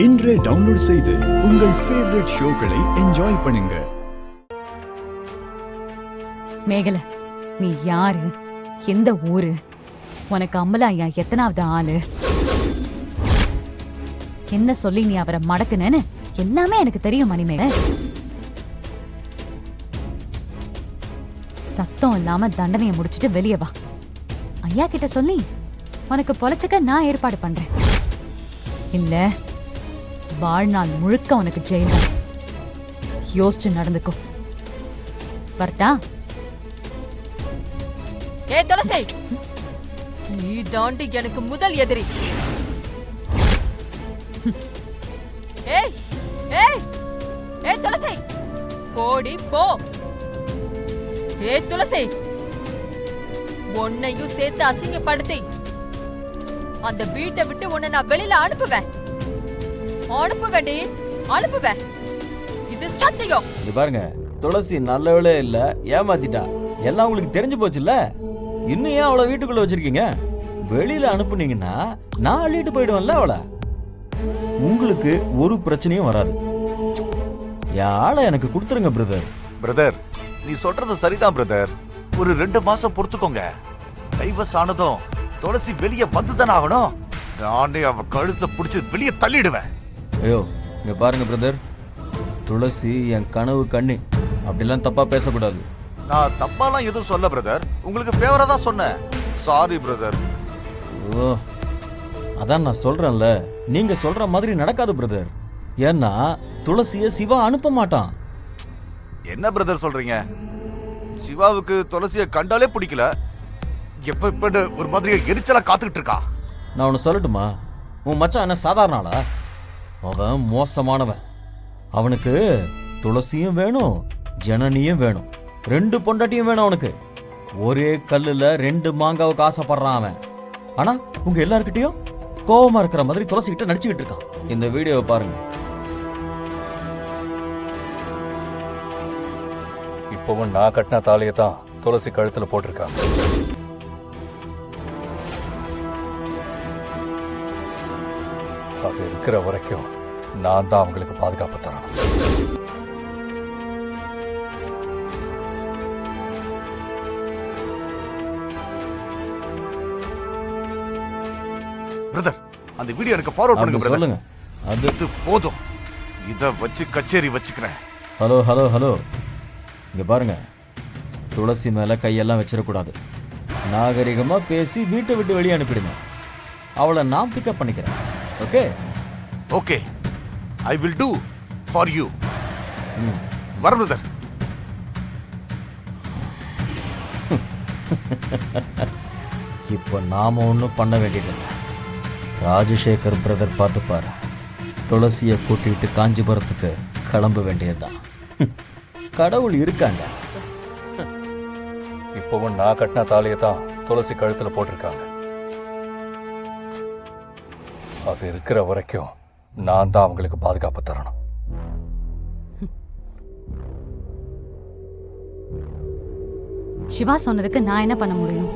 இன்றே டவுன்லோட் செய்து உங்கள் ஃபேவரட் ஷோக்களை என்ஜாய் பண்ணுங்க. மேகல, நீ யாரு, எந்த ஊரு, உனக்கு அம்பலா ஐயா எத்தனாவது ஆளு, என்ன சொல்லி நீ அவரை மடக்குனேன்னு எல்லாமே எனக்கு தெரியும் மணிமேக. சத்தம் இல்லாம தண்டனையை முடிச்சிட்டு வெளியே வா. ஐயா கிட்ட சொல்லி உனக்கு பொழைச்சுக்க நான் ஏற்பாடு பண்றேன். இல்ல வாழ்நாள் முழுக்க உனக்கு ஜெயில் தான். யோசிச்சு நடந்துக்கோ. வரட்டா? ஏ துளசி, நீ தாண்டி எனக்கு முதல் எதிரி. ஏய் ஏய் ஏய் துளசி, போடி போ. ஏ துளசி, உன்னையும் சேர்த்து அசிங்கப்படுத்தி அந்த வீட்டை விட்டு உன்னை நான் வெளியில அனுப்புவேன். அனுப்புவேன். இது சத்தியம். இது பாருங்க, துளசி நல்லவளே இல்ல, ஏமாத்திட்டா. எல்லாம் உங்களுக்கு தெரிஞ்சு போச்சுல்ல. இன்னும் ஏன் அவளை வீட்டுக்குள்ள வச்சிருக்கீங்க? வெளியில அனுப்புனீங்கன்னா நான் அள்ளிட்டு போயிடுவேன்ல அவளை. உங்களுக்கு ஒரு பிரச்சனையும் வராது. என் ஆளை எனக்கு கொடுத்துருங்க பிரதர். பிரதர், நீ சொல்றது சரிதான் பிரதர். ஒரு 2 மாசம் பொறுத்துக்கோங்க. டைவர்ஸ் ஆனதும் துளசி வெளியே வந்துதானே ஆகணும். நானே அவ கழுத்தை பிடிச்சி வெளியே தள்ளிடுவேன். ஐயோ, இங்க பாருங்க பிரதர், துளசி என் கனவு கண்ணி. அப்படிலாம் தப்பா பேசக்கூடாது. நான் தப்பாலாம் எதுவும் சொல்ல பிரதர், உங்களுக்கு ஃபேவரா தான் சொன்னேன். Sorry brother. ஓ, அதான் நான் சொல்றேன்ல, நீங்க சொல்ற மாதிரி நடக்காது பிரதர். ஏன்னா துளசிய சிவா அனுப்ப மாட்டான். என்ன பிரதர் சொல்றீங்க? சிவாவுக்கு துளசிய கண்டாலே பிடிக்கல. எப்ப ஒரு மாதிரி எரிச்சலா காத்துக்கிட்டு இருக்கா. நான் ஒன்னு சொல்லட்டுமா? உன் மச்சான் என்ன சாதாரண ஆளா? அவன் மோசமானவன். அவனுக்கு துளசியும் வேணும், ஜனனியும் வேணும், 2 பொண்டாட்டியும் வேணும். அவனுக்கு ஒரே கல்லுல 2 மாங்காவுக்கு ஆசைப்படுறான் அவன். ஆனா உங்க எல்லார்கிட்டயும் கோபமா இருக்கிற மாதிரி துளசி கிட்ட நடிச்சுக்கிட்டு இருக்கான். இந்த வீடியோவை பாருங்க. இப்பவும் நான் கட்டின தாலியை தான் துளசி கழுத்துல போட்டிருக்காங்க. அது இருக்கிற வரைக்கும் நான் தான் அவங்களுக்கு பாதுகாப்பு தரணும். பிரதர், அந்த வீடியோ எனக்கு ஃபார்வர்ட் பண்ணுங்க பிரதர். சொல்லுங்க. அது போதும். இத வச்சு கச்சேரி வச்சுக்கிறேன். ஹலோ ஹலோ ஹலோ, இங்க பாருங்க, துளசி மேல கையெல்லாம் வச்சிடக்கூடாது. நாகரிகமா பேசி வீட்டை விட்டு வெளியே அனுப்பிடுங்க. அவளை நான் பிக்கப் பண்ணிக்கிறேன். Okay okay, I will do for you. வர பிரதர். இப்போ நாம ஒன்றும் பண்ண வேண்டியதில்லை. ராஜசேகர் பிரதர் பார்த்துப்பாரு. துளசியை கூட்டிட்டு காஞ்சிபுரத்துக்கு கிளம்ப வேண்டியதுதான். கடவுள் இருக்காங்க. இப்பவும் நான் கட்டின தாலியை தான் துளசி கழுத்துல போட்டிருக்காங்க. அது இருக்கிற வரைக்கும் நான் தான் அவங்களுக்கு பாதுகாப்பு தரணும். சிவா சொன்னதுக்கு நான் என்ன பண்ண முடியும்?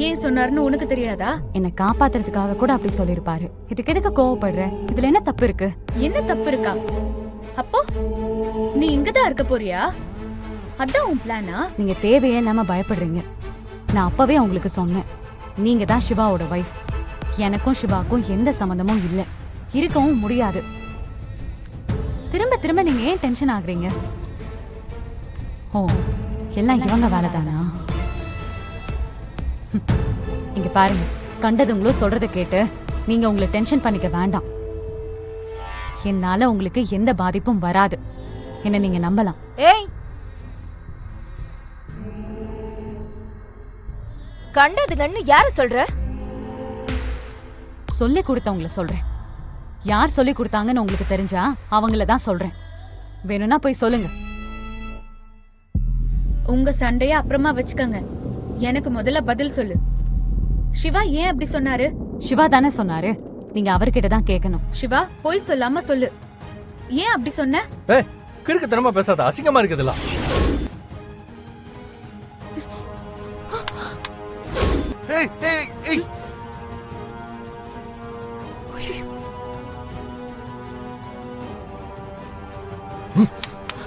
ஏன் சொன்னாருன்னு உனக்கு தெரியாதா? என்னை காப்பாத்துறதுக்காக கூட அப்படி சொல்லிருப்பாரு. இதுக்கு எதுக்கு கோவப்படுற? இதுல என்ன தப்பு இருக்கு? என்ன தப்பு இருக்கா? அப்போ நீ இங்கதான் இருக்க போறியா? அதான் உன் பிளானா? நீங்க தேவையே இல்லாம பயப்படுறீங்க. நான் அப்பவே உங்களுக்கு சொன்னேன், நீங்க தான் சிவாவோட வைஃப். எனக்கும் சிவாக்கும் எந்த சம்பந்தமும் இல்ல, இருக்கவும் முடியாது. திரும்ப திரும்ப நீங்க ஏன் டென்ஷன் ஆகுறீங்க? ஓ, எல்லாம் இவங்க வேலை தானா? இங்க பாருங்க, கண்டதுங்களும் சொல்றத கேட்டு நீங்க உங்களை டென்ஷன் பண்ணிக்க வேண்டாம். என்னால உங்களுக்கு எந்த பாதிப்பும் வராது. என்ன நீங்க நம்பலாம். ஏய், கண்டதுங்கன்னு யார சொல்ற? சொல்லி கொடுத்தவங்கள சொல்றேன். யார் சொல்லி கொடுத்தாங்கன்னு உங்களுக்கு தெரிஞ்சா அவங்கள தான் சொல்றேன். வேணும்னா போய் சொல்லுங்க. உங்க சண்டைய அப்புறமா வச்சுக்கங்க. எனக்கு முதல்ல பதில் சொல்லு. சிவா ஏன் அப்படி சொன்னாரு? சிவா தானே சொன்னாரு. நீங்க அவர்கிட்ட தான் கேட்கணும். சிவா, போய் சொல்லாம சொல்லு. ஏன் அப்படி சொன்ன? கிறுக்குத்தனமா பேசாத, அசிங்கமா இருக்குதுல்ல.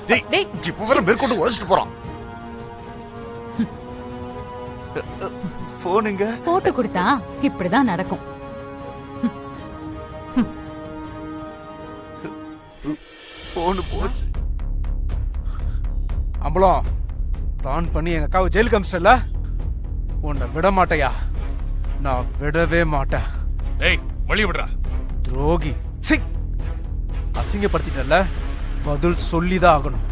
டேய் டேய், இப்ப வர மேற்கொண்டு உதச்சிட்டு போறான். போனுங்க போட்டு கொடுத்தா இப்படிதான் நடக்கும். போனு போச்சு. அம்பலம் தான் பண்ணி எங்க அக்காவை ஜெயிலுக்கு அமிச்சிட்டல, உன்னை விட மாட்டையா? நான் விடவே மாட்டேன். டேய் வழி விடுறா. துரோகி, சி, அசிங்கப்படுத்திட்டல, பதில் சொல்லிதான் ஆகணும்.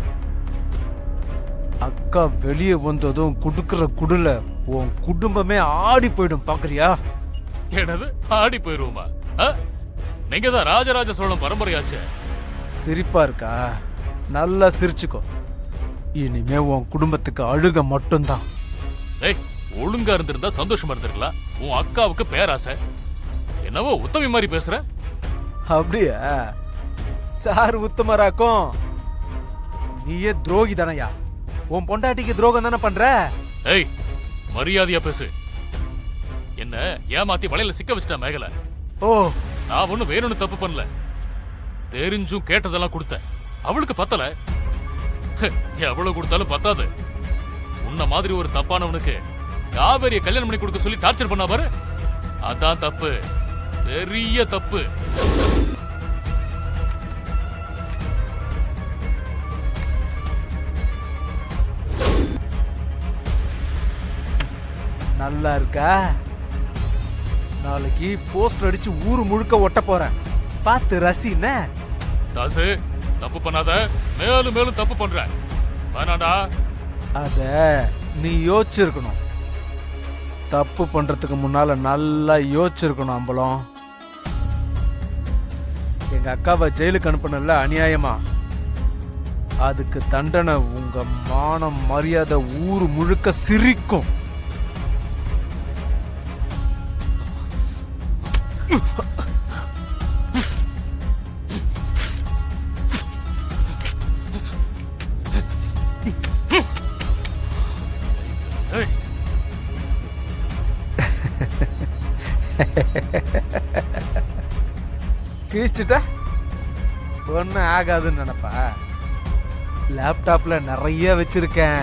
அக்கா வெளியே வந்ததும் குடுக்கிற குடுல உன் குடும்பமே ஆடி போயிடும், பாக்குறியா? என்னது ஆடி போயிருவோமா? நீங்க தான் ராஜராஜ சோழன் பரம்பரையாச்சே. சிரிப்பா இருக்கா? நல்லா சிரிச்சுக்கோ. இனிமே உன் குடும்பத்துக்கு அழுக மட்டும்தான். டேய் ஒழுங்கா இருந்திருந்தா சந்தோஷமா இருந்திருக்கலாம். உன் அக்காவுக்கு பேராசை. என்னவோ உத்தமி மாதிரி பேசுற. அப்படியா? சார் உத்தமராக்கும். நீயே துரோகி தானையா? உன் பொண்டாட்டிக்கு துரோகம் தானே பண்ற? ஏய் மரியாதையா பேசு. என்ன ஏமாத்தி வலையில சிக்க வச்சிட்டா மேகல. ஓ, நான் ஒண்ணும் வேணும்னு தப்பு பண்ணல. தெரிஞ்சும் கேட்டதெல்லாம் கொடுத்தேன். அவளுக்கு பத்தல. எவ்வளவு கொடுத்தாலும் பத்தாது. உன்ன மாதிரி ஒரு தப்பானவனுக்கு காவேரிய கல்யாணம் பண்ணி கொடுக்க சொல்லி டார்ச்சர் பண்ணா பாரு. அதான் தப்பு, பெரிய தப்பு. நல்லா இருக்கா? நாளைக்கு போஸ்டர் அடிச்சு ஊரு முழுக்க ஒட்ட போறேன், பார்த்து ரசின. தாசு தப்பு பண்ணாத. மேலும் மேலும் தப்பு பண்ற. வேணாடா. அத நீ யோசிச்சிருக்கணும். தப்பு பண்றதுக்கு முன்னால நல்லா யோசிச்சிருக்கணும் அம்பலம். எங்க அக்காவை ஜெயிலுக்கு அனுப்பினல அநியாயமா, அதுக்கு தண்டனை உங்க மானம் மரியாதை ஊரு முழுக்க சிரிக்கும். ஏய் கிழிச்சுட்ட ஒன்னும் ஆகாதுன்னு நினைப்பா? லேப்டாப்ல நிறைய வச்சிருக்கேன்.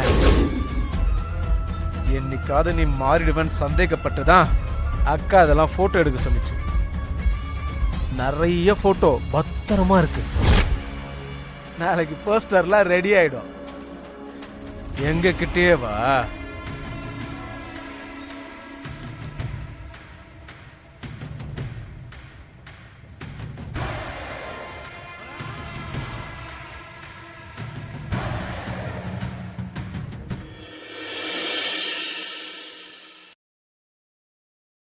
என்னைக்காவது நீ மாறிடுவேன்னு சந்தேகப்பட்டுதான் அக்கா அதெல்லாம் போட்டோ எடுக்க சொல்லிச்சு. நிறைய போட்டோ பத்திரமா இருக்கு. நாளைக்கு போஸ்டர்லாம் ரெடி ஆயிடும். எங்க கிட்டே வா.